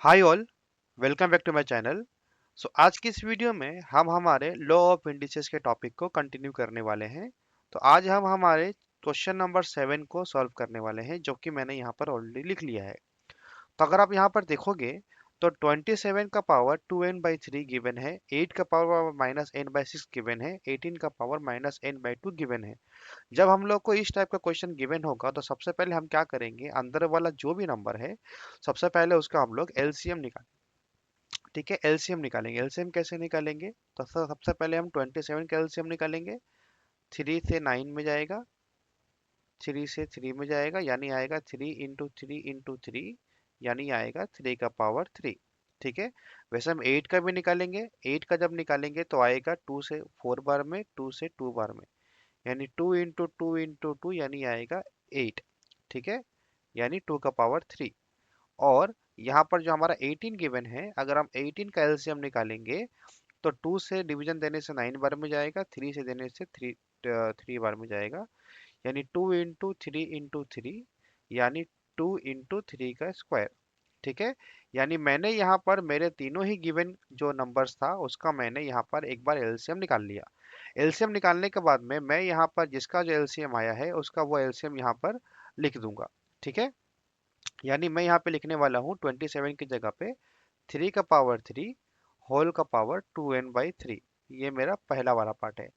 Hi all, welcome back to my channel. So आज की इस वीडियो में हम हमारे लॉ ऑफ इंडिसेस के टॉपिक को कंटिन्यू करने वाले हैं। तो आज हम हमारे क्वेश्चन नंबर 7 को सॉल्व करने वाले हैं, जो कि मैंने यहाँ पर ऑलरेडी लिख लिया है। तो अगर आप यहाँ पर देखोगे तो 27 का पावर 2n/3 गिवन है, 8 का पावर -n/6 गिवन है, 18 का पावर -n/2 गिवन है। जब हम लोग को इस टाइप का क्वेश्चन गिवन होगा तो सबसे पहले हम क्या करेंगे, अंदर वाला जो भी नंबर है सबसे पहले उसका हम लोग एलसीएम निकालेंगे। ठीक है, एलसीएम निकालेंगे। एलसीएम कैसे निकालेंगे? तो सबसे पहले हम 27 का एलसीएम निकालेंगे। 3 से 9 में जाएगा, 3 से 3 में जाएगा, यानी आएगा 3 इंटू 3 यानी आएगा 3 का पावर 3। ठीक है, वैसे हम 8 का भी निकालेंगे। 8 का जब निकालेंगे तो आएगा 2 से 4 बार में, 2 से 2 बार में, यानी 2 इंटू 2 यानी आएगा 8। ठीक है, यानी 2 का पावर 3। और यहाँ पर जो हमारा 18 गिवन है, अगर हम 18 का एलसीएम निकालेंगे तो 2 से डिवीजन देने से 9 बार में जाएगा, 3 से देने से 3 बार में जाएगा, यानी 2 इंटू 3 यानी 2 इंटू 3 का स्क्वायर। ठीक है, यानी मैंने यहाँ पर मेरे तीनों ही गिवन जो नंबर्स था उसका मैंने यहाँ पर एक बार एलसीएम निकाल लिया। एलसीएम निकालने के बाद में मैं यहाँ पर जिसका जो एलसीएम आया है उसका वो एलसीएम यहाँ पर लिख दूंगा। ठीक है, यानी मैं यहाँ पे लिखने वाला हूँ 27 की जगह पे 3 का पावर 3 होल का पावर 2n/3। ये मेरा पहला वाला पार्ट है।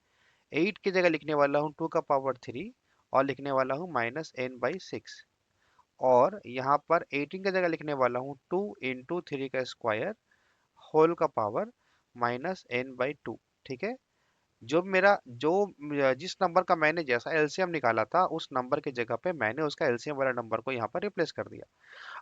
8 की जगह लिखने वाला हूँ 2 का पावर 3 और लिखने वाला हूँ -n/6। और यहाँ पर 18 की जगह लिखने वाला हूँ 2 इंटू 3 का स्क्वायर होल का पावर -n/2। ठीक है, जो जिस नंबर का मैंने जैसा एलसीएम निकाला था उस नंबर की जगह पे मैंने उसका एलसीएम वाला नंबर को यहाँ पर रिप्लेस कर दिया।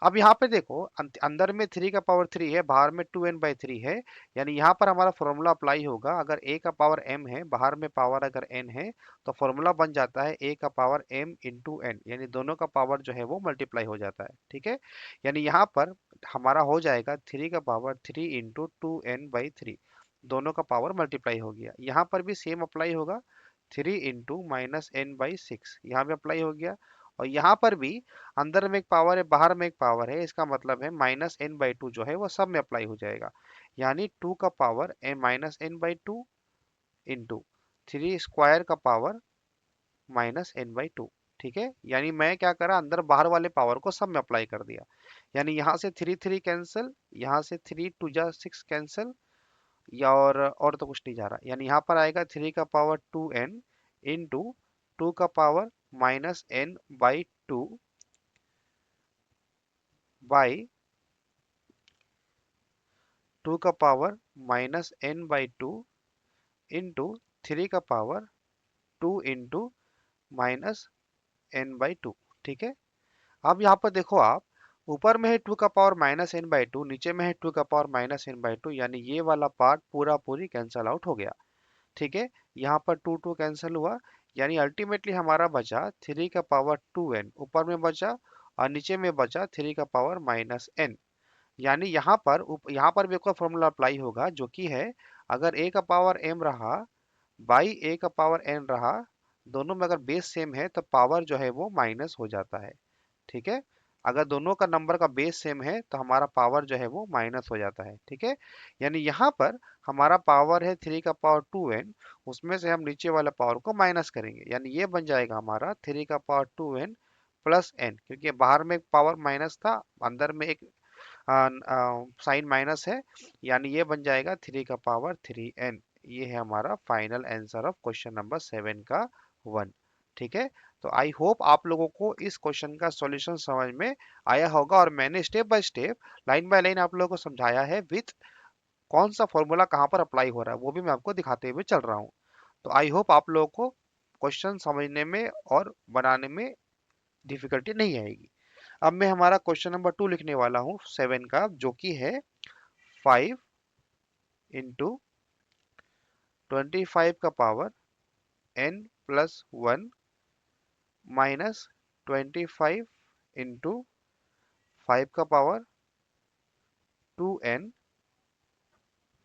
अब यहाँ पे देखो, अंदर में 3 का पावर 3 है, बाहर में 2n/3 है, यानी यहाँ पर हमारा फॉर्मूला अप्लाई होगा। अगर a का पावर m है, बाहर में पावर अगर n है, तो फॉर्मूला बन जाता है a का पावर m इंटू n, यानी दोनों का पावर जो है वो मल्टीप्लाई हो जाता है। ठीक है, यानी यहाँ पर हमारा हो जाएगा 3 का पावर 3 इंटू 2n/3, दोनों का पावर मल्टीप्लाई हो गया। यहाँ पर भी सेम अप्लाई होगा, 3 इंटू -n/6 यहाँ भी अप्लाई हो गया। और यहाँ पर भी अंदर में एक पावर है, बाहर में एक पावर है, इसका मतलब है -n/2 जो है वो सब में अप्लाई हो जाएगा, यानी 2 का पावर -n/2 इंटू 3 स्क्वायर का पावर -n/2। ठीक है, यानी मैं क्या करा, अंदर बाहर वाले पावर को सब में अप्लाई कर दिया, यानी यहाँ से 3 कैंसिल, यहाँ से 3 2 जा 6 कैंसिल, या और तो कुछ नहीं जा रहा, यानी यहाँ पर आएगा 3 का पावर 2n इंटू 2 का पावर -n/2 बाई 2 का पावर -n/2 इंटू 3 का पावर 2 इंटू -n/2। ठीक है, अब यहाँ पर देखो आप, ऊपर में है 2 का पावर -n/2, नीचे में है 2 का पावर -n/2, यानी ये वाला पार्ट पूरा पूरी कैंसल आउट हो गया। ठीक है, यहाँ पर 2 कैंसिल हुआ, यानी अल्टीमेटली हमारा बचा 3 का पावर 2n, ऊपर में बचा और नीचे में बचा 3 का पावर -n। यानी यहाँ पर भी एक फॉर्मूला अप्लाई होगा, जो कि है, अगर a का पावर m रहा बाई a का पावर n रहा, दोनों में अगर बेस सेम है तो पावर जो है वो माइनस हो जाता है। ठीक है, अगर दोनों का नंबर का बेस सेम है तो हमारा पावर जो है वो माइनस हो जाता है। ठीक है, यानी यहाँ पर हमारा पावर है 3 का पावर 2n, उसमें से हम नीचे वाले पावर को माइनस करेंगे, यानी ये बन जाएगा हमारा 3 का पावर 2n प्लस n, क्योंकि बाहर में एक पावर माइनस था, अंदर में एक साइन माइनस है, यानी ये बन जाएगा 3 का पावर 3n। ये है हमारा final answer of question number 7 का 1। ठीक है, तो आई होप आप लोगों को इस क्वेश्चन का सॉल्यूशन समझ में आया होगा, और मैंने step by step, line by line आप लोगों को समझाया है, विथ कौन सा फॉर्मूला कहाँ पर अप्लाई हो रहा है वो भी मैं आपको दिखाते हुए चल रहा हूँ। तो आई होप आप लोगों को क्वेश्चन समझने में और बनाने में डिफिकल्टी नहीं आएगी। अब मैं हमारा क्वेश्चन नंबर 2 लिखने वाला हूँ 7 का, जो कि है 5 इंटू 25 का पावर n+1 माइनस 25 इंटू 5 का पावर 2n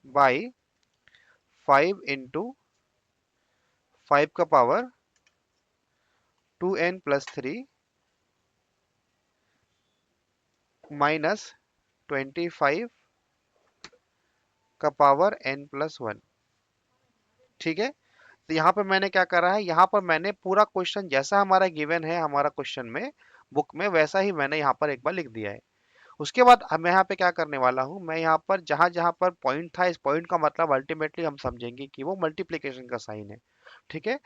बाई 5 इंटू 5 का पावर 2n+3 माइनस 25 का पावर n+1। ठीक है, तो यहाँ पे मैंने क्या करा है, यहाँ पर मैंने पूरा क्वेश्चन जैसा हमारा गिवन है हमारा क्वेश्चन में बुक में, वैसा ही मैंने यहाँ पर एक बार लिख दिया है। उसके बाद अब मैं यहाँ पे क्या करने वाला हूँ, मैं यहाँ पर जहां जहां पर पॉइंट था, इस पॉइंट का मतलब अल्टीमेटली हम समझेंगे कि वो मल्टीप्लीकेशन का साइन है। ठीक है,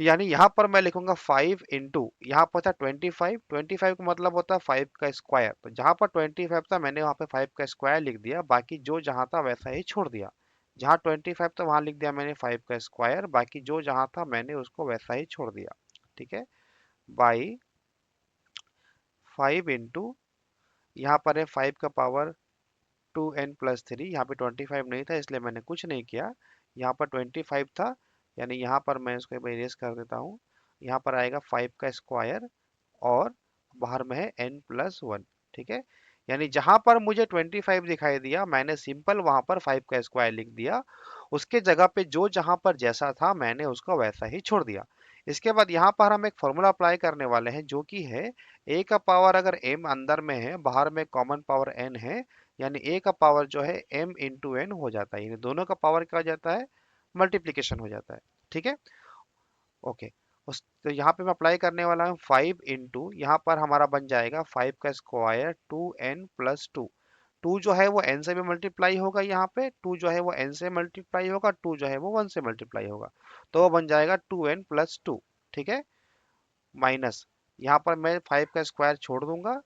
यानी यहाँ पर मैं लिखूंगा 5 इंटू, यहाँ पर था 25, 25 का मतलब होता है 5 का स्क्वायर, तो जहां पर 25 था मैंने वहां पे 5 का स्क्वायर लिख दिया, बाकी जो जहां था वैसा ही छोड़ दिया। जहां 25 था वहां लिख दिया मैंने 5 का स्क्वायर, बाकी जो जहां था मैंने उसको वैसा ही छोड़ दिया। ठीक है, बाई 5 इंटू, यहाँ पर है 5 का पावर 2n+3, यहाँ पे 25 नहीं था इसलिए मैंने कुछ नहीं किया, यहाँ पर 25 था, यानी यहाँ पर मैं इसको इरेज कर देता हूँ। यहाँ पर आएगा 5 का स्क्वायर और बाहर में है n+1। ठीक है, यानी जहां पर मुझे 25 दिखाई दिया मैंने सिंपल वहां पर 5 का स्क्वायर लिख दिया, उसके जगह पे जो जहां पर जैसा था मैंने उसको वैसा ही छोड़ दिया। इसके बाद यहाँ पर हम एक फॉर्मूला अप्लाई करने वाले हैं जो कि है a का पावर अगर m अंदर में है, बाहर में कॉमन पावर n है, यानी a का पावर जो है m इंटू n हो जाता है, यानी दोनों का पावर क्या हो जाता है, मल्टीप्लीकेशन हो जाता है। ठीक है, ओके। उस तो यहाँ पे मैं अप्लाई करने वाला हूँ 5 इंटू, यहाँ पर हमारा बन जाएगा 5 का स्क्वायर 2n+2। 2 जो है वो n से भी मल्टीप्लाई होगा, यहाँ पे 2 जो है वो n से मल्टीप्लाई होगा, 2 जो है वो 1 से मल्टीप्लाई होगा, तो वो बन जाएगा 2n+2। ठीक है, माइनस, यहाँ पर मैं 5 का स्क्वायर छोड़ दूंगा,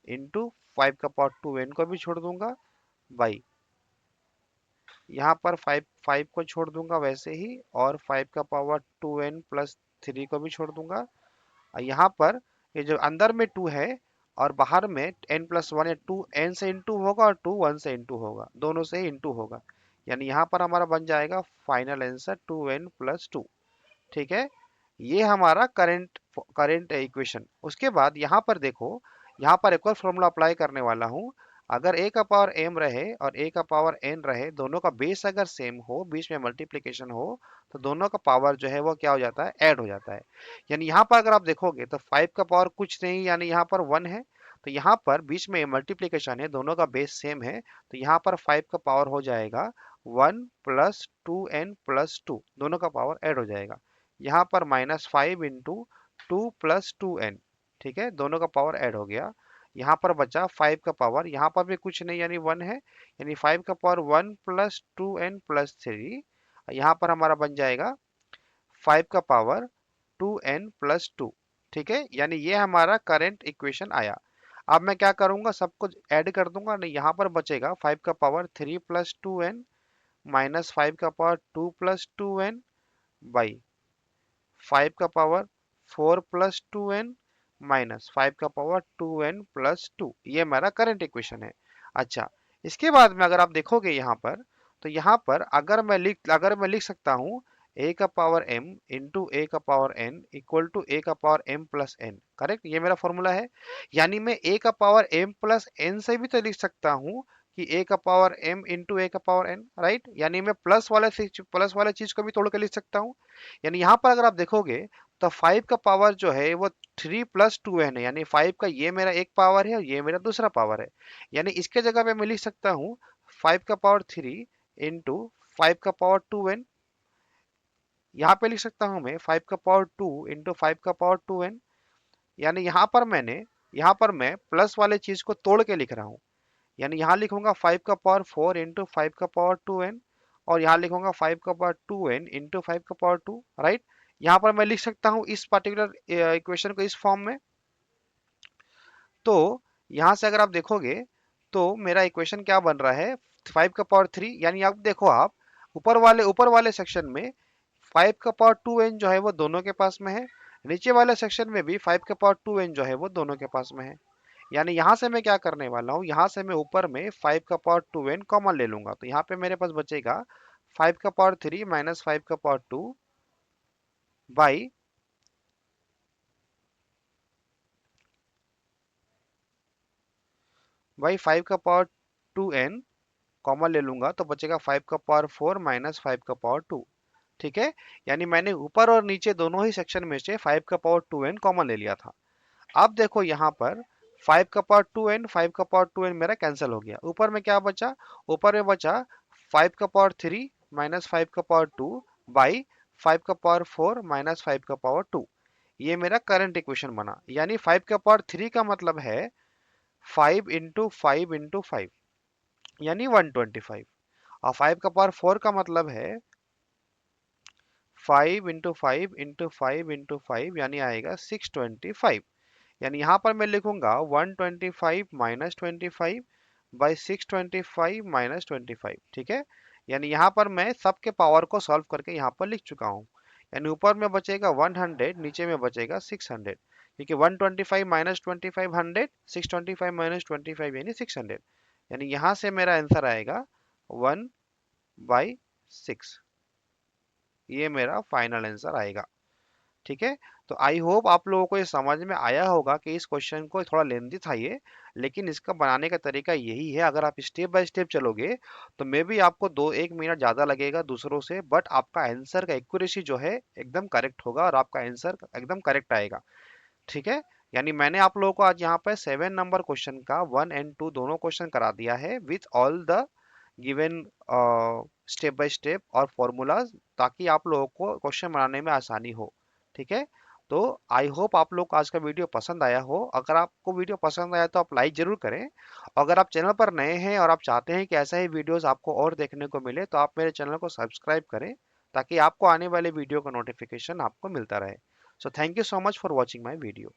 इंटू 5 का पावर 2n को भी छोड़ दूंगा, बाई यहाँ पर 5 5 को छोड़ दूंगा वैसे ही, और 5 का पावर 2n+3 को भी छोड़ दूंगा। यहाँ पर ये जो अंदर में 2 है और बाहर में n+1 है, 2 n से इंटू होगा और 2 1 से इंटू होगा, दोनों से इंटू होगा, यानी यहाँ पर हमारा बन जाएगा फाइनल आंसर 2n+2। ठीक है, ये हमारा करंट करंट इक्वेशन। उसके बाद यहाँ पर देखो, यहाँ पर एक और फॉर्मूला अप्लाई करने वाला हूँ। अगर a का पावर m रहे और a का पावर n रहे, दोनों का बेस अगर सेम हो, बीच में मल्टीप्लिकेशन हो, तो दोनों का पावर जो है वो क्या हो जाता है, ऐड हो जाता है। यानी यहाँ पर अगर आप देखोगे तो 5 का पावर कुछ नहीं, यानी यहाँ पर 1 है, तो यहाँ पर बीच में मल्टीप्लिकेशन है, दोनों का बेस सेम है, तो यहाँ पर 5 का पावर हो जाएगा 1+2n+2, दोनों का पावर ऐड हो जाएगा। यहाँ पर -5 इंटू 2+2n, ठीक है, दोनों का पावर ऐड हो गया। यहाँ पर बचा 5 का पावर, यहाँ पर भी कुछ नहीं यानी 1 है, यानी 5 का पावर 1+2n+3, यहाँ पर हमारा बन जाएगा 5 का पावर 2n+2। ठीक है, यानी ये हमारा करंट इक्वेशन आया। अब मैं क्या करूंगा, सब कुछ ऐड कर दूंगा, नहीं यहाँ पर बचेगा 5 का पावर 3+2n माइनस 5 का पावर 2+2n बाई 5 का पावर 4+2n माइनस 5 का पावर 2n+2, ये हमारा करंट इक्वेशन है। अच्छा, इसके बाद में अगर आप देखोगे यहाँ पर, तो यहाँ पर अगर मैं लिख सकता हूँ a का पावर m इंटू a का power n equal to a का पावर m+n, करेक्ट, ये मेरा फॉर्मूला है। यानी मैं a का पावर m+n से भी तो लिख सकता हूँ कि a का पावर m इंटू a का पावर n, राइट, यानी मैं प्लस वाले चीज को भी तोड़ के लिख सकता हूँ। यानी यहाँ पर अगर आप देखोगे तो 5 का पावर जो है वो 3+2n है, यानी 5 का ये मेरा एक पावर है और ये मेरा दूसरा पावर है, यानी इसके जगह पे मैं लिख सकता हूँ 5 का पावर 3 इंटू 5 का पावर 2n, यहाँ पे लिख सकता हूँ मैं 5 का पावर 2 इंटू 5 का पावर 2n, यानी यहाँ पर मैं प्लस वाले चीज को तोड़ के लिख रहा हूँ, यानी यहाँ लिखूंगा 5 का पावर 4 इंटू 5 का पावर 2n, और यहाँ लिखूंगा 5 का पावर 2n इंटू 5 का पावर 2, राइट। यहाँ पर मैं लिख सकता हूँ इस पर्टिकुलर इक्वेशन को इस फॉर्म में। तो यहाँ से अगर आप देखोगे तो मेरा इक्वेशन क्या बन रहा है, 5 का पावर 3, यानी आप देखो, आप ऊपर वाले सेक्शन में 5 का पावर 2n जो है वो दोनों के पास में है, नीचे वाले सेक्शन में भी 5 का पावर 2n जो है वो दोनों के पास में है। यानी यहाँ से मैं क्या करने वाला हूँ, यहाँ से मैं ऊपर में 5 का पावर 2n कॉमन ले लूंगा, तो यहाँ पे मेरे पास बचेगा 5 का पावर 3 माइनस 5 का पावर 2 बाई 5 का पावर 2n कॉमन ले लूंगा, तो बचेगा 5 का पावर 4 माइनस 5 का पावर 2। ठीक है, यानी मैंने ऊपर और नीचे दोनों ही सेक्शन में से 5 का पावर 2n कॉमन ले लिया था। अब देखो यहाँ पर 5 का पावर 2n, 5 का पावर 2n मेरा कैंसिल हो गया। ऊपर में क्या बचा? ऊपर में बचा 5 का पावर 3 माइनस 5 का पावर 2 बाई 5 का पावर 4 माइनस 5 का पावर 2। ये मेरा करंट इक्वेशन बना। यानी 5 का पावर 3 का मतलब है 5 इंटू 5 इंटू 5 यानी 125। और 5 का पावर 4 का मतलब है 5 इंटू 5 इंटू 5 इंटू 5 यानी आएगा 625। यानी यहाँ पर मैं लिखूंगा 125 माइनस 25 बाई 625 माइनस 25। ठीक है, यानी यहाँ पर मैं सबके पावर को सॉल्व करके यहाँ पर लिख चुका हूँ। यानी ऊपर में बचेगा 100, नीचे में बचेगा 600, क्योंकि 125 माइनस 25 100, 625 माइनस 25 यानी 600। यानी यहाँ से मेरा आंसर आएगा 1/6। ये मेरा फाइनल आंसर आएगा। ठीक है, तो आई होप आप लोगों को ये समझ में आया होगा कि इस क्वेश्चन को थोड़ा लेंथी था ये, लेकिन इसका बनाने का तरीका यही है। अगर आप स्टेप बाय स्टेप चलोगे तो मे बी आपको 2-1 मिनट ज़्यादा लगेगा दूसरों से, बट आपका आंसर का एक्यूरेसी जो है एकदम करेक्ट होगा और आपका आंसर एकदम करेक्ट आएगा। ठीक है, यानी मैंने आप लोगों को आज यहाँ पर 7 नंबर क्वेश्चन का 1 और 2 दोनों क्वेश्चन करा दिया है with all the given step by step और फॉर्मूलाज, ताकि आप लोगों को क्वेश्चन बनाने में आसानी हो। ठीक है, तो आई होप आप लोग को आज का वीडियो पसंद आया हो। अगर आपको वीडियो पसंद आया तो आप लाइक जरूर करें। अगर आप चैनल पर नए हैं और आप चाहते हैं कि ऐसा ही वीडियोस आपको और देखने को मिले तो आप मेरे चैनल को सब्सक्राइब करें, ताकि आपको आने वाले वीडियो का नोटिफिकेशन आपको मिलता रहे। So thank you so much for watching my video.